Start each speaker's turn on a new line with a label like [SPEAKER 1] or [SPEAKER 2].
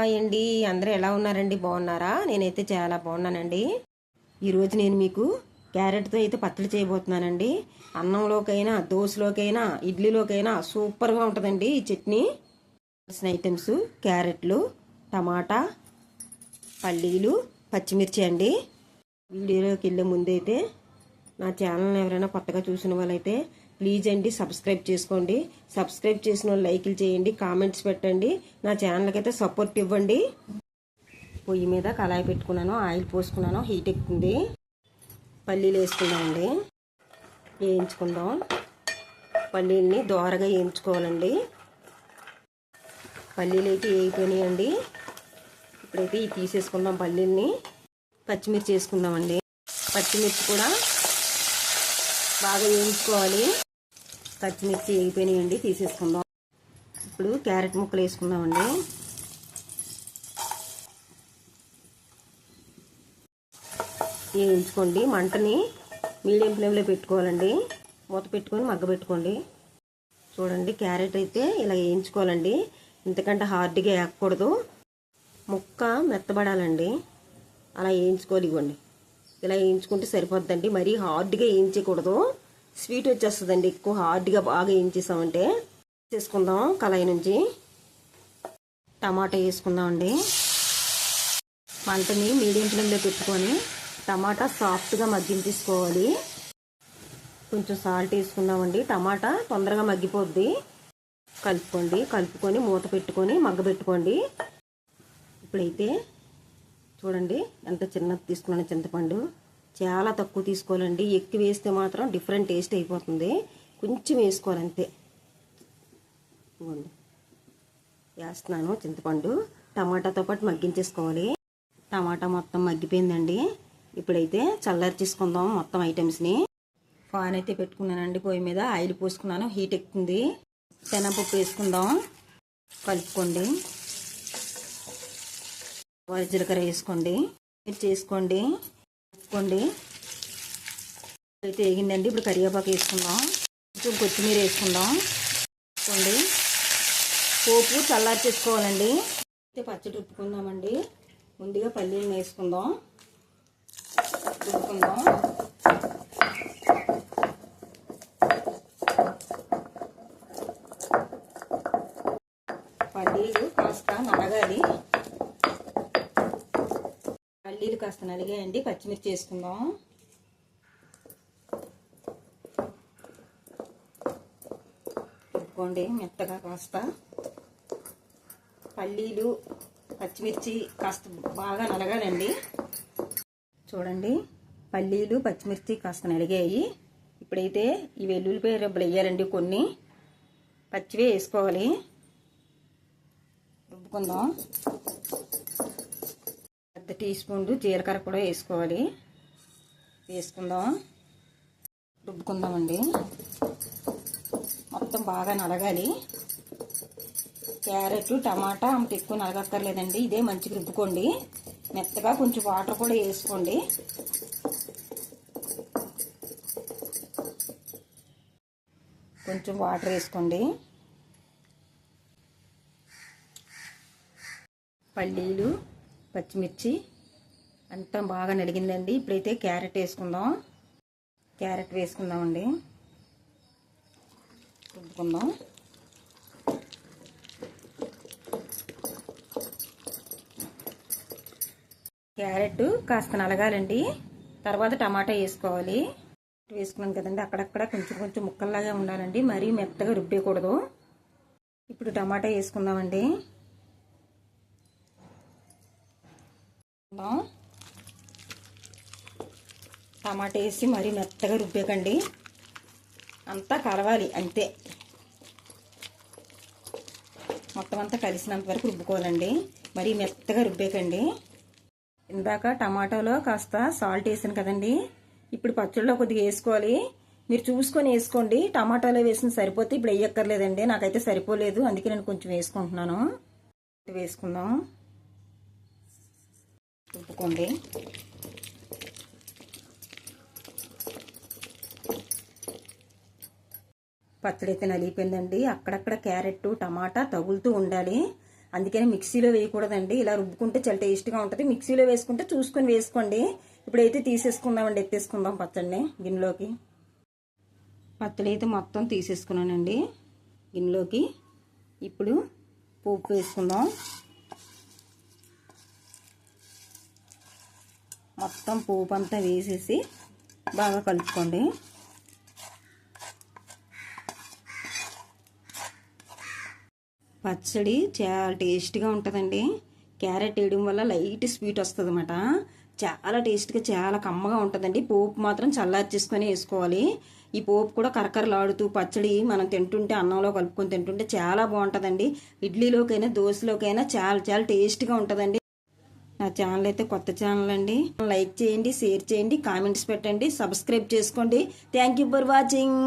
[SPEAKER 1] Hi అండి, అందరూ ఎలా ఉన్నారండి? బాగున్నారా? నేనైతే చాలా బాగున్నానండి. ఈరోజు నేను మీకు క్యారెట్తో అయితే పచ్చడి చేయబోతున్నానండి. అన్నంలోకైనా, దోశలోకైనా, ఇడ్లీలోకైనా సూపర్గా ఉంటుందండి ఈ చట్నీ. ఐటమ్స్ క్యారెట్లు, టమాటా, పల్లీలు, పచ్చిమిర్చి అండి. వీడియోలోకి వెళ్ళే ముందైతే నా ఛానల్ని ఎవరైనా కొత్తగా చూసిన వాళ్ళైతే ప్లీజ్ అండి సబ్స్క్రైబ్ చేసుకోండి. సబ్స్క్రైబ్ చేసిన వాళ్ళు లైక్లు చేయండి, కామెంట్స్ పెట్టండి. నా ఛానల్కి అయితే సపోర్ట్ ఇవ్వండి. పొయ్యి మీద కళాయి పెట్టుకున్నాను, ఆయిల్ పోసుకున్నాను, హీట్ ఎక్కుతుంది. పల్లీలు వేసుకుందామండి, వేయించుకుందాం. పల్లీలని దోరగా వేయించుకోవాలండి. పల్లీలు అయితే వేయిపోయినాయండి. ఇప్పుడైతే ఇవి తీసేసుకుందాం పల్లీలని. పచ్చిమిర్చి వేసుకుందామండి. పచ్చిమిర్చి కూడా బాగా వేయించుకోవాలి. పచ్చిమిర్చి వేగిపోయినాయండి, తీసేసుకుందాం. ఇప్పుడు క్యారెట్ ముక్కలు వేసుకుందామండి. వేయించుకోండి. మంటని మీడియం ఫ్లేమ్లో పెట్టుకోవాలండి. మూత పెట్టుకొని మగ్గబెట్టుకోండి. చూడండి, క్యారెట్ అయితే ఇలా వేయించుకోవాలండి. ఇంతకంటే హార్డ్గా వేయకూడదు. ముక్క మెత్తబడాలండి, అలా వేయించుకోవాలి. ఇవ్వండి, ఇలా వేయించుకుంటే సరిపోద్దండి. మరీ హార్డ్గా వేయించకూడదు, స్వీట్ వచ్చేస్తుందండి. ఎక్కువ హార్డ్గా బాగా వేయించేసామంటే. చేసుకుందాం. కళాయి నుంచి టమాటా వేసుకుందామండి. మంటని మీడియం ఫ్లేమ్లో పెట్టుకొని టమాటా సాఫ్ట్గా మగ్గించేసుకోవాలి. కొంచెం సాల్ట్ వేసుకుందామండి. టమాటా తొందరగా మగ్గిపోద్ది. కలుపుకోండి. కలుపుకొని మూత పెట్టుకొని మగ్గబెట్టుకోండి. ఇప్పుడైతే చూడండి, ఎంత చిన్నది తీసుకున్నాను చింతపండు. చాలా తక్కువ తీసుకోవాలండి. ఎక్కువ వేస్తే మాత్రం డిఫరెంట్ టేస్ట్ అయిపోతుంది. కొంచెం వేసుకోవాలి అంతే. ఇవ్వండి, వేస్తున్నాను చింతపండు. టమాటాతో పాటు మగ్గించేసుకోవాలి. టమాటా మొత్తం మగ్గిపోయిందండి. ఇప్పుడైతే చల్లార్చేసుకుందాం మొత్తం ఐటమ్స్ని. పాన్ అయితే పెట్టుకున్నానండి. పొయ్యి మీద ఆయిల్ పోసుకున్నాను, హీట్ ఎక్కుతుంది. శనగపప్పు వేసుకుందాం. కలుపుకోండి. జీలకర్ర వేసుకోండి, మిర్చి వేసుకోండి, కలుపుకోండి. అయితే వేగిందండి. ఇప్పుడు కరివేపాకు వేసుకుందాం. కొంచెం కొత్తిమీర వేసుకుందాం. వేసుకోండి. పోపు చల్లారి చేసుకోవాలండి. అయితే పచ్చడి ఉప్పుకుందామండి. ముందుగా పల్లీలను వేసుకుందాం, ఉప్పుకుందాం. పల్లీలు కాస్త నలగాలి. పల్లీలు కాస్త నలిగాయండి. పచ్చిమిర్చి వేసుకుందాం. పెట్టుకోండి మెత్తగా. కాస్త పల్లీలు పచ్చిమిర్చి కాస్త బాగా నలగాలండి. చూడండి, పల్లీలు పచ్చిమిర్చి కాస్త నలిగాయి. ఇప్పుడైతే ఈ వెల్లుల్లిపాయ రెబ్బలు వేయాలండి. కొన్ని పచ్చివే వేసుకోవాలి. రుబ్బుకుందాం. పెద్ద టీ స్పూన్ జీలకర్ర కూడా వేసుకోవాలి. వేసుకుందాం, రుబ్బుకుందామండి. మొత్తం బాగా నలగాలి. క్యారెట్ టమాటా అంత ఎక్కువ నలగక్కర్లేదండి. ఇదే మంచిగా రుబ్బుకోండి మెత్తగా. కొంచెం వాటర్ కూడా వేసుకోండి. కొంచెం వాటర్ వేసుకోండి. పల్లీలు పచ్చిమిర్చి అంతా బాగా నలిగిందండి. ఇప్పుడైతే క్యారెట్ వేసుకుందాం. క్యారెట్ వేసుకుందామండి. రుబ్బుకుందాం. క్యారెట్ కాస్త నలగాలండి. తర్వాత టమాటా వేసుకోవాలి. వేసుకున్నాం కదండి, అక్కడక్కడ కొంచెం కొంచెం ముక్కల్లాగా ఉండాలండి. మరీ మెత్తగా రుబ్బేయకూడదు. ఇప్పుడు టమాటా వేసుకుందామండి. టమాటా వేసి మరీ మెత్తగా రుబ్బేకండి. అంతా కలవాలి అంతే. మొత్తం అంతా కలిసినంత వరకు రుబ్బుకోవాలండి. మరీ మెత్తగా రుబ్బేకండి. ఇందాక టమాటాలో కాస్త సాల్ట్ వేసాను కదండి. ఇప్పుడు పచ్చడిలో కొద్దిగా వేసుకోవాలి. మీరు చూసుకొని వేసుకోండి. టమాటాలో వేసిన సరిపోతే ఇప్పుడు వేయక్కర్లేదండి. నాకైతే సరిపోలేదు, అందుకే నేను కొంచెం వేసుకుంటున్నాను. వేసుకుందాం, రుబ్బుకోండి. పచ్చడి అయితే నలిగిపోయిందండి. అక్కడక్కడ క్యారెట్ టమాటా తగులుతూ ఉండాలి. అందుకని మిక్సీలో వేయకూడదండి. ఇలా రుబ్బుకుంటే చాలా టేస్ట్గా ఉంటుంది. మిక్సీలో వేసుకుంటే చూసుకొని వేసుకోండి. ఇప్పుడైతే తీసేసుకుందామండి, ఎత్తేసుకుందాం పచ్చడిని గిన్నెలోకి. పచ్చడి అయితే మొత్తం తీసేసుకున్నానండి గిన్నెలోకి. ఇప్పుడు పోపు వేసుకుందాం. మొత్తం పోపు అంతా వేసేసి బాగా కలుపుకోండి. పచ్చడి చాలా టేస్ట్గా ఉంటుందండి. క్యారెట్ వేయడం వల్ల లైట్ స్వీట్ వస్తుంది అన్నమాట. చాలా టేస్ట్గా చాలా కమ్మగా ఉంటుందండి. పోపు మాత్రం చల్లార్చేసుకొని వేసుకోవాలి. ఈ పోపు కూడా కరకరలాడుతూ పచ్చడి మనం తింటుంటే అన్నంలో కలుపుకొని తింటుంటే చాలా బాగుంటుందండి. ఇడ్లీలోకైనా దోశలోకైనా చాలా చాలా టేస్ట్గా ఉంటుందండి. నా ఛానల్ అయితే కొత్త ఛానల్ అండి. లైక్ చేయండి, షేర్ చేయండి, కామెంట్స్ పెట్టండి, సబ్స్క్రైబ్ చేసుకోండి. Thank you for watching.